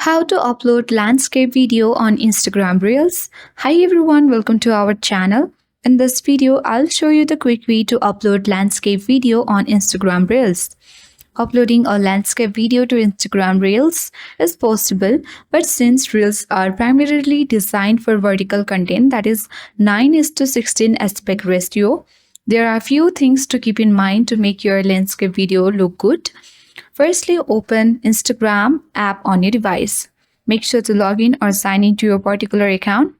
How to upload landscape video on Instagram Reels. Hi everyone, welcome to our channel. In this video, I'll show you the quick way to upload landscape video on Instagram Reels. Uploading a landscape video to Instagram Reels is possible, but since Reels are primarily designed for vertical content, that is 9:16 aspect ratio, there are a few things to keep in mind to make your landscape video look good. Firstly, open Instagram app on your device. Make sure to log in or sign into your particular account.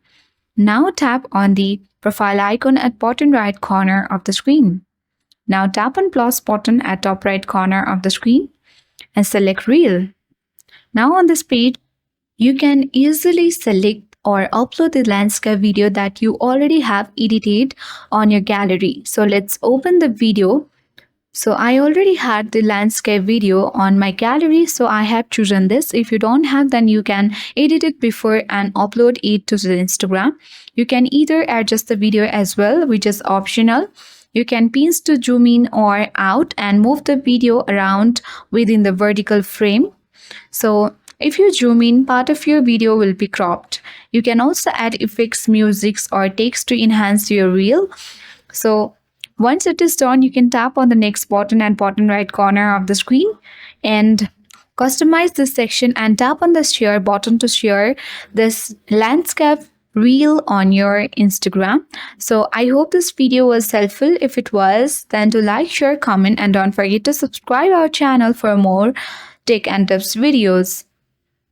Now tap on the profile icon at bottom right corner of the screen. Now tap on plus button at top right corner of the screen and select Reel. Now on this page, you can easily select or upload the landscape video that you already have edited on your gallery. So let's open the video. So I already had the landscape video on my gallery, so I have chosen this. If you don't have, then you can edit it before and upload it to the Instagram. You can either adjust the video as well, which is optional. You can pinch to zoom in or out and move the video around within the vertical frame. So if you zoom in, part of your video will be cropped. You can also add effects, musics, or text to enhance your reel. So once it is done, you can tap on the next button at bottom right corner of the screen and customize this section and tap on the share button to share this landscape reel on your Instagram. So I hope this video was helpful. If it was, then to like, share, comment, and don't forget to subscribe our channel for more tech and tips videos.